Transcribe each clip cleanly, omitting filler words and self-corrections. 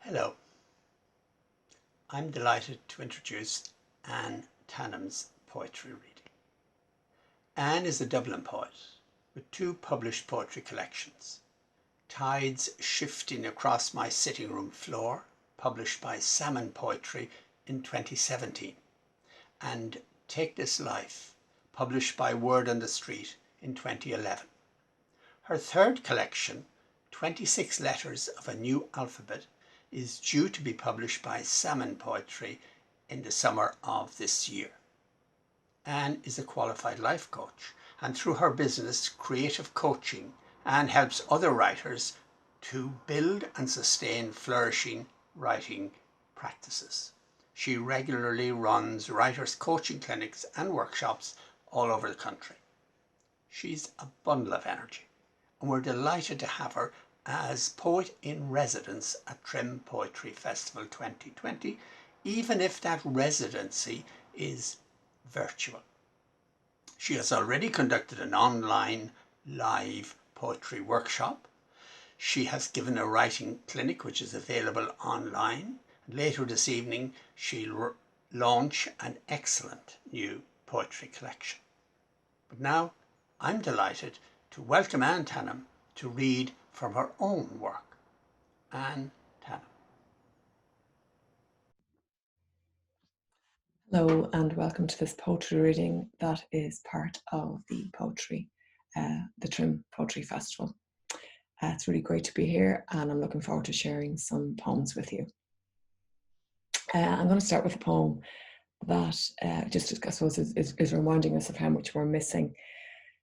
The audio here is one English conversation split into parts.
Hello, I'm delighted to introduce Anne Tannam's poetry reading. Anne is a Dublin poet with two published poetry collections. Tides Shifting Across My Sitting Room Floor, published by Salmon Poetry in 2017, and Take This Life, published by Word on the Street in 2011. Her third collection, 26 Letters of a New Alphabet, is due to be published by Salmon Poetry in the summer of this year. Anne is a qualified life coach, and through her business, Creative Coaching, Anne helps other writers to build and sustain flourishing writing practices. She regularly runs writers' coaching clinics and workshops all over the country. She's a bundle of energy, and we're delighted to have her as Poet in Residence at Trim Poetry Festival 2020, even if that residency is virtual. She has already conducted an online live poetry workshop. She has given a writing clinic which is available online. Later this evening, she'll launch an excellent new poetry collection. But now I'm delighted to welcome Anne Tannam to read from her own work. Anne Tannam. Hello and welcome to this poetry reading that is part of the Trim Poetry Festival. It's really great to be here and I'm looking forward to sharing some poems with you. I'm going to start with a poem that I suppose is reminding us of how much we're missing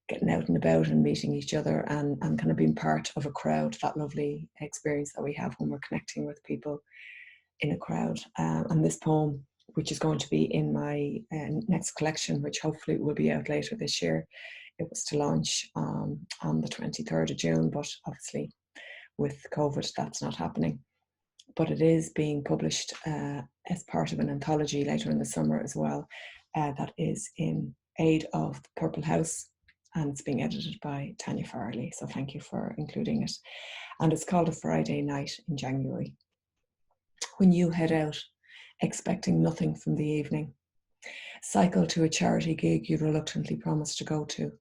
getting out and about and meeting each other and kind of being part of a crowd, that lovely experience that we have when we're connecting with people in a crowd. And this poem, which is going to be in my next collection, which hopefully will be out later this year. It was to launch on the 23rd of June, but obviously with COVID, that's not happening. But it is being published as part of an anthology later in the summer as well, that is in aid of the Purple House, and it's being edited by Tanya Farley. So thank you for including it. And it's called A Friday Night in January. When you head out, expecting nothing from the evening, cycle to a charity gig you reluctantly promised to go to,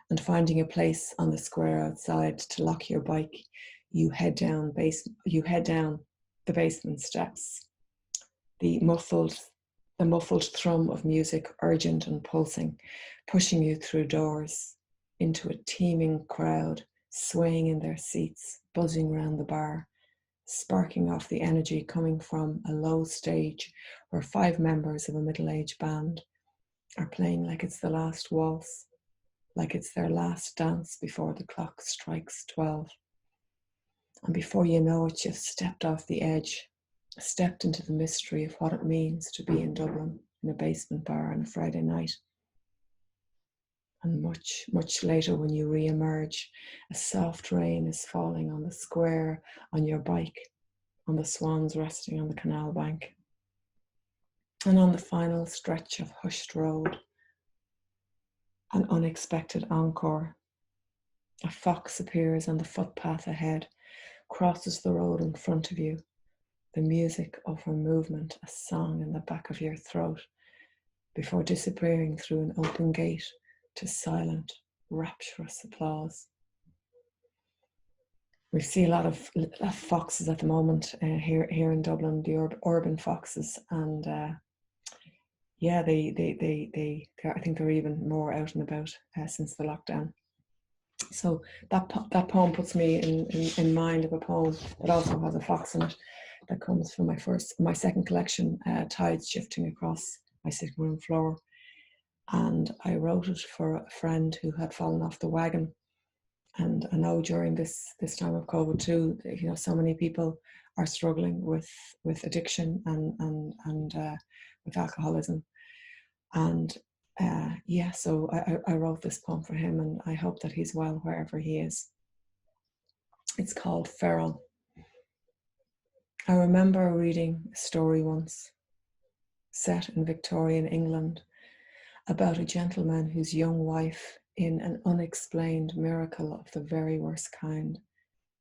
and finding a place on the square outside to lock your bike, you head down the basement steps. The muffled thrum of music, urgent and pulsing, pushing you through doors into a teeming crowd, swaying in their seats, buzzing round the bar, sparking off the energy coming from a low stage where 5 members of a middle-aged band are playing like it's the last waltz, like it's their last dance before the clock strikes 12. And before you know it, you've stepped off the edge, stepped into the mystery of what it means to be in Dublin in a basement bar on a Friday night. And much, much later when you re-emerge, a soft rain is falling on the square, on your bike, on the swans resting on the canal bank. And on the final stretch of hushed road, an unexpected encore. A fox appears on the footpath ahead, crosses the road in front of you, the music of her movement, a song in the back of your throat, before disappearing through an open gate to silent, rapturous applause. We see a lot of foxes at the moment here in Dublin, the urban foxes, and yeah, I think they're even more out and about since the lockdown. So that poem puts me in mind of a poem that also has a fox in it, that comes from my second collection, Tides Shifting Across My Sitting Room Floor. And I wrote it for a friend who had fallen off the wagon. And I know during this time of COVID too, so many people are struggling with addiction and with alcoholism. And so I wrote this poem for him, and I hope that he's well wherever he is. It's called Feral. I remember reading a story once, set in Victorian England, about a gentleman whose young wife, in an unexplained miracle of the very worst kind,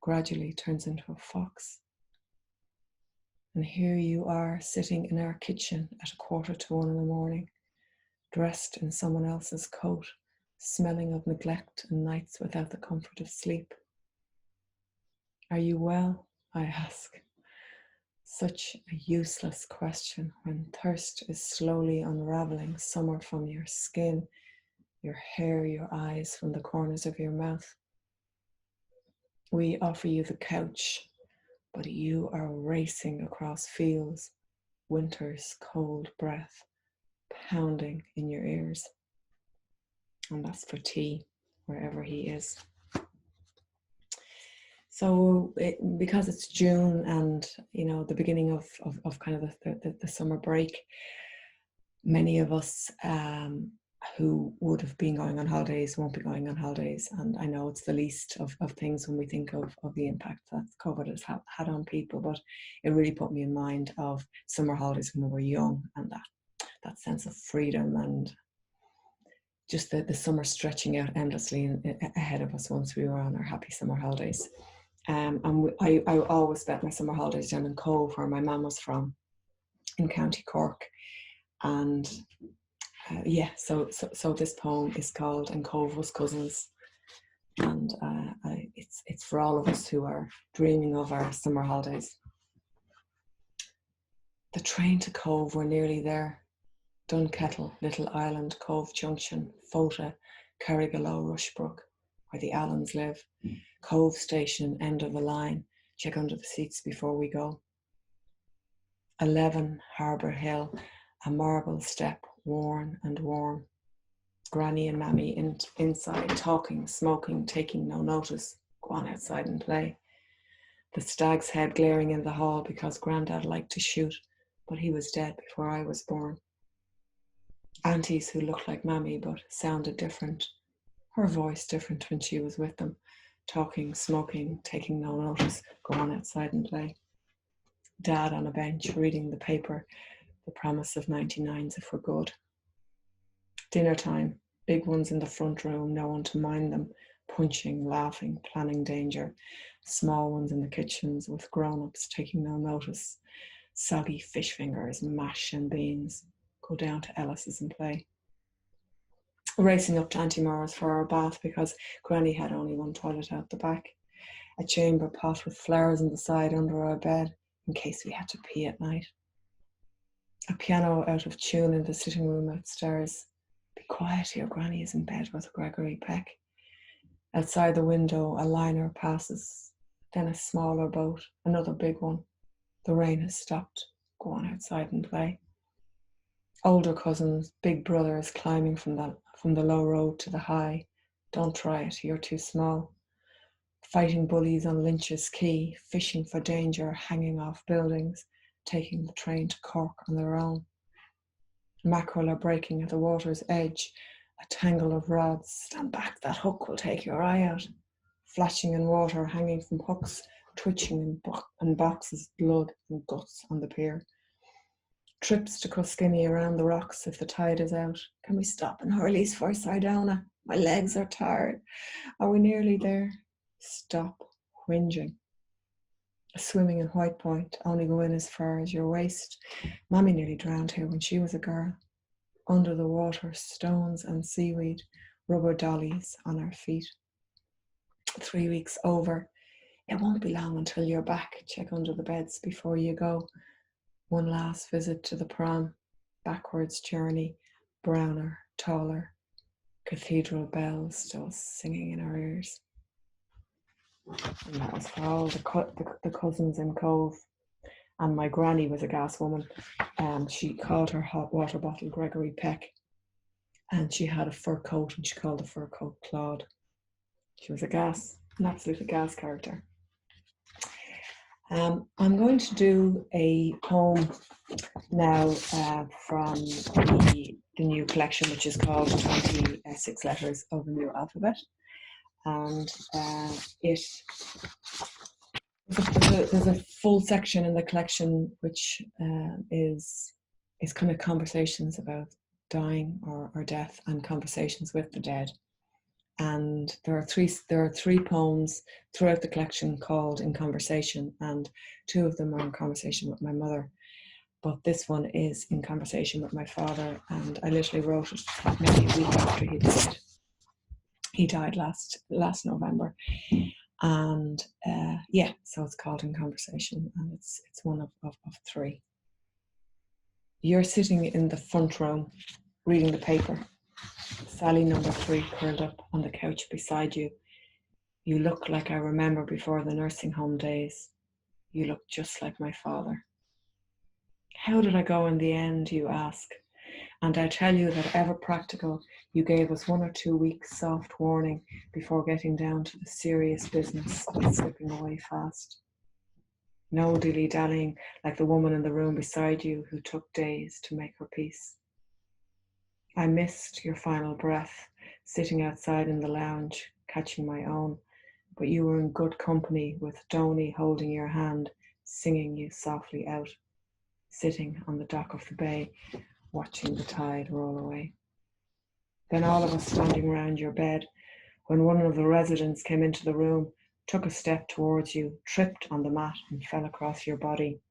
gradually turns into a fox. And here you are sitting in our kitchen at 1:45 in the morning, dressed in someone else's coat, smelling of neglect and nights without the comfort of sleep. Are you well? I ask. Such a useless question when thirst is slowly unraveling summer from your skin, your hair, your eyes, from the corners of your mouth. We offer you the couch, but you are racing across fields, winter's cold breath pounding in your ears. And that's for tea, wherever he is. So because it's June and, the beginning of kind of the summer break, many of us who would have been going on holidays won't be going on holidays. And I know it's the least of things when we think of the impact that COVID has had on people, but it really put me in mind of summer holidays when we were young, and that sense of freedom and just the summer stretching out endlessly ahead of us once we were on our happy summer holidays. And I always spent my summer holidays down in Cove, where my mum was from, in County Cork. And so this poem is called "And Cove Was Cousins," and it's for all of us who are dreaming of our summer holidays. The train to Cove, we're nearly there. Dunkettle, Little Island, Cove Junction, Fota, Carrigallow, Rushbrook, where the Allens live. Cove Station, end of the line. Check under the seats before we go. 11, Harbour Hill, a marble step, worn and warm. Granny and Mammy inside, talking, smoking, taking no notice. Go on outside and play. The stag's head glaring in the hall because Grandad liked to shoot, but he was dead before I was born. Aunties who looked like Mammy but sounded different. Her voice different when she was with them. Talking, smoking, taking no notice. Go on outside and play. Dad on a bench reading the paper. The promise of 99s if we're good. Dinner time. Big ones in the front room, no one to mind them. Punching, laughing, planning danger. Small ones in the kitchens with grown-ups taking no notice. Soggy fish fingers, mash and beans. Go down to Ellis's and play. Racing up to Auntie Maura's for our bath because Granny had only one toilet out the back. A chamber pot with flowers on the side under our bed in case we had to pee at night. A piano out of tune in the sitting room upstairs. Be quiet, your Granny is in bed with Gregory Peck. Outside the window, a liner passes, then a smaller boat, another big one. The rain has stopped. Go on outside and play. Older cousins, big brothers climbing from the low road to the high. Don't try it, you're too small. Fighting bullies on Lynch's Quay, fishing for danger, hanging off buildings, taking the train to Cork on their own. Mackerel are breaking at the water's edge, a tangle of rods. Stand back, that hook will take your eye out. Flashing in water, hanging from hooks, twitching in boxes, blood and guts on the pier. Trips to Coskinny around the rocks if the tide is out. Can we stop in Hurley's for Sardona? My legs are tired. Are we nearly there? Stop whinging. Swimming in White Point, only go in as far as your waist. Mammy nearly drowned here when she was a girl. Under the water, stones and seaweed, rubber dollies on our feet. 3 weeks over. It won't be long until you're back. Check under the beds before you go. One last visit to the prom. Backwards journey. Browner, taller. Cathedral bells still singing in our ears. And that was for all the cousins in Cove. And my granny was a gas woman. She called her hot water bottle Gregory Peck. And she had a fur coat, and she called the fur coat Claude. She was an absolute gas character. I'm going to do a poem now from the new collection, which is called 26 Letters of the New Alphabet. And there's a full section in the collection which is kind of conversations about dying or death and conversations with the dead. And there are three poems throughout the collection called In Conversation, and two of them are in conversation with my mother. But this one is in conversation with my father, and I literally wrote it maybe a week after he died. He died last November, and so it's called In Conversation, and it's one of three. You're sitting in the front room reading the paper. Sally number 3 curled up on the couch beside you. You look like I remember before the nursing home days. You look just like my father. How did I go in the end, you ask? And I tell you that ever practical, you gave us 1 or 2 weeks soft warning before getting down to the serious business of slipping away fast. No dilly-dallying like the woman in the room beside you who took days to make her peace. I missed your final breath, sitting outside in the lounge, catching my own, but you were in good company with Donny holding your hand, singing you softly out, sitting on the dock of the bay, watching the tide roll away. Then all of us standing round your bed, when one of the residents came into the room, took a step towards you, tripped on the mat and fell across your body.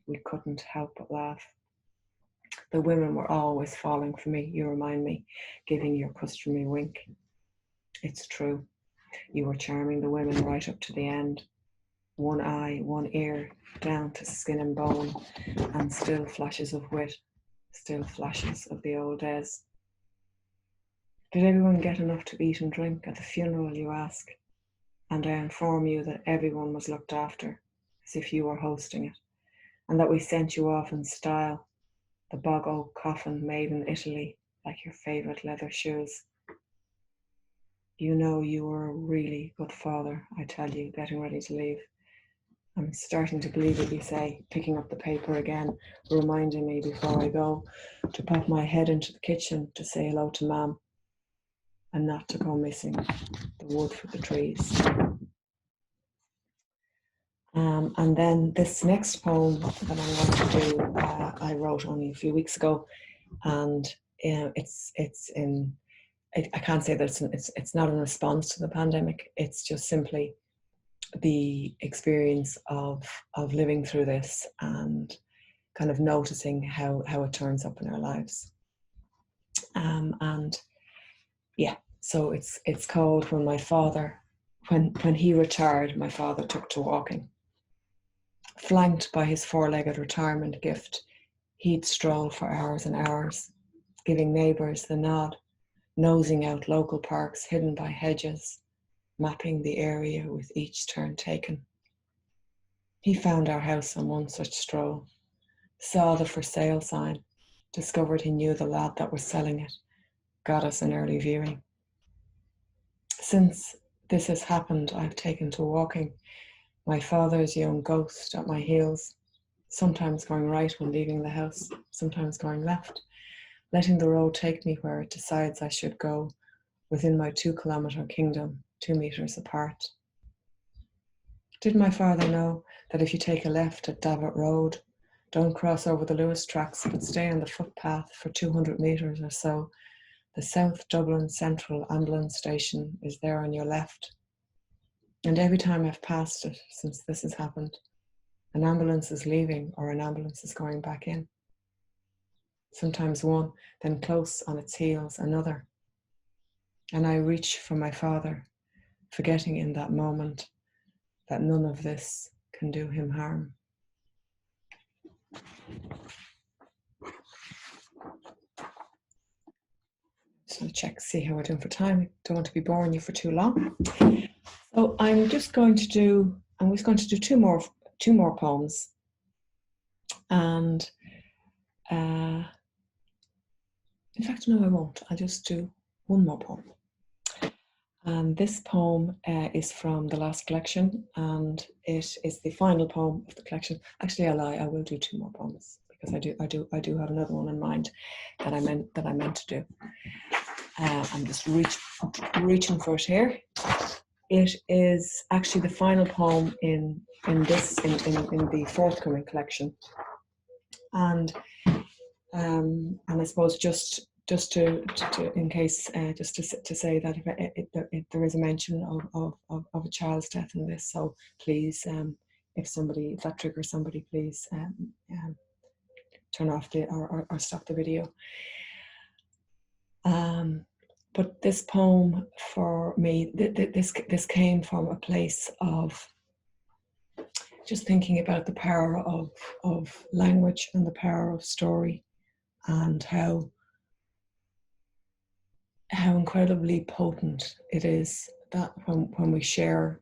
We couldn't help but laugh. The women were always falling for me, you remind me, giving your customary wink. It's true. You were charming the women right up to the end. One eye, one ear, down to skin and bone, and still flashes of wit, still flashes of the old days. Did everyone get enough to eat and drink at the funeral, you ask? And I inform you that everyone was looked after, as if you were hosting it, and that we sent you off in style, the bog oak coffin made in Italy, like your favourite leather shoes. You know you were a really good father, I tell you, getting ready to leave. I'm starting to believe it, you say, picking up the paper again, reminding me before I go to pop my head into the kitchen to say hello to Mum, and not to go missing the wood for the trees. And then this next poem that I'm going to do, I wrote only a few weeks ago, and I can't say that it's not in response to the pandemic. It's just simply the experience of living through this and kind of noticing how it turns up in our lives. So it's called when he retired, my father took to walking. Flanked by his 4-legged retirement gift, he'd stroll for hours and hours, giving neighbours the nod, nosing out local parks hidden by hedges, mapping the area with each turn taken. He found our house on one such stroll, saw the for sale sign, discovered he knew the lad that was selling it, got us an early viewing. Since this has happened, I've taken to walking, my father's young ghost at my heels, sometimes going right when leaving the house, sometimes going left, letting the road take me where it decides I should go, within my 2-kilometre kingdom, 2 metres apart. Did my father know that if you take a left at Davot Road, don't cross over the Lewis tracks, but stay on the footpath for 200 metres or so, the South Dublin Central Ambulance Station is there on your left. And every time I've passed it since this has happened, an ambulance is leaving or an ambulance is going back in. Sometimes one, then close on its heels another. And I reach for my father, forgetting in that moment that none of this can do him harm. Just want to check, see how we're doing for time. Don't want to be boring you for too long. So I'm just going to do two more poems. And in fact, no, I won't. I'll just do one more poem. And this poem is from the last collection, and it is the final poem of the collection. Actually, I lie. I will do 2 more poems because I do have another one in mind that I meant to do. I'm just reaching for it here. It is actually the final poem in the forthcoming collection, and I suppose just just to in case, just to say that if there is a mention of a child's death in this, so please, if that triggers somebody, please turn off or stop the video. But this poem for me, this came from a place of just thinking about the power of language and the power of story, and how incredibly potent it is that when we share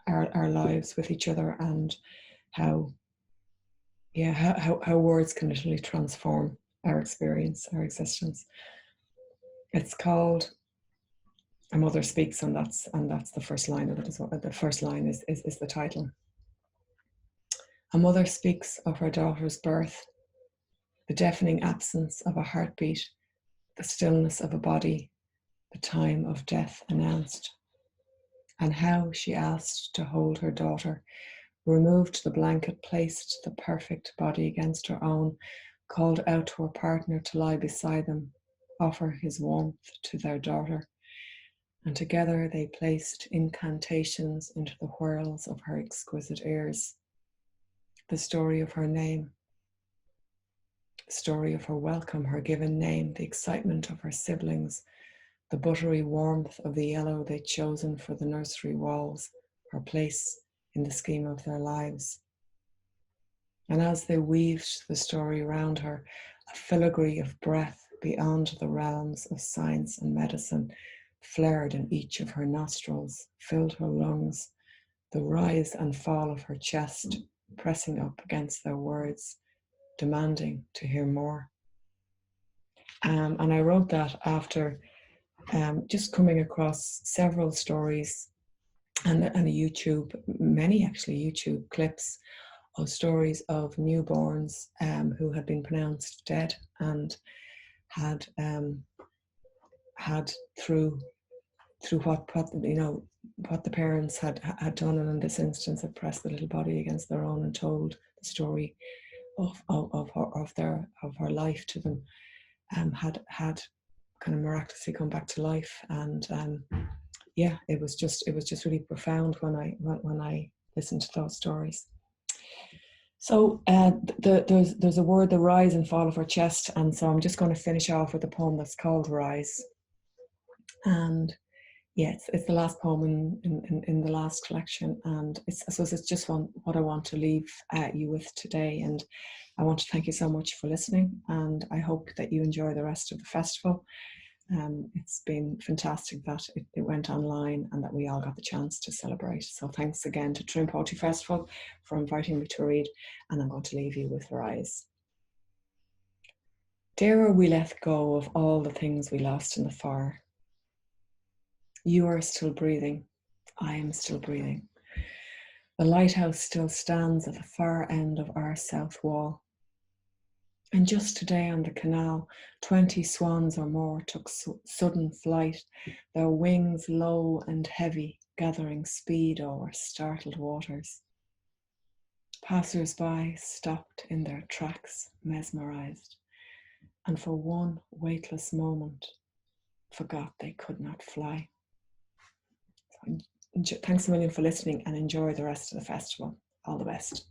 our lives with each other, and how words can literally transform our experience, our existence. It's called A Mother Speaks, and that's the first line of it as well. The first line is the title. A mother speaks of her daughter's birth, the deafening absence of a heartbeat, the stillness of a body, the time of death announced, and how she asked to hold her daughter, removed the blanket, placed the perfect body against her own, called out to her partner to lie beside them, offer his warmth to their daughter, and together they placed incantations into the whirls of her exquisite ears. The story of her name, the story of her welcome, her given name, the excitement of her siblings, the buttery warmth of the yellow they'd chosen for the nursery walls, her place in the scheme of their lives. And as they weaved the story around her, a filigree of breath beyond the realms of science and medicine flared in each of her nostrils, filled her lungs, the rise and fall of her chest pressing up against their words, demanding to hear more. And I wrote that after just coming across several stories and many YouTube clips of stories of newborns who had been pronounced dead, and had through what the parents had done, and in this instance had pressed the little body against their own and told the story of her life to them, had kind of miraculously come back to life. And it was just really profound when I listened to those stories. So there's a word, the rise and fall of her chest, and so I'm just going to finish off with a poem that's called Rise. And it's the last poem in the last collection, and I suppose it's just what I want to leave you with today. And I want to thank you so much for listening, and I hope that you enjoy the rest of the festival. It's been fantastic that it went online and that we all got the chance to celebrate. So thanks again to Trim Poetry Festival for inviting me to read, and I'm going to leave you with Rise. Darer we let go of all the things we lost in the fire. You are still breathing. I am still breathing. The lighthouse still stands at the far end of our south wall. And just today on the canal, 20 swans or more took sudden flight, their wings low and heavy, gathering speed over startled waters. Passers-by stopped in their tracks, mesmerized, and for one weightless moment forgot they could not fly. Thanks a million for listening, and enjoy the rest of the festival. All the best.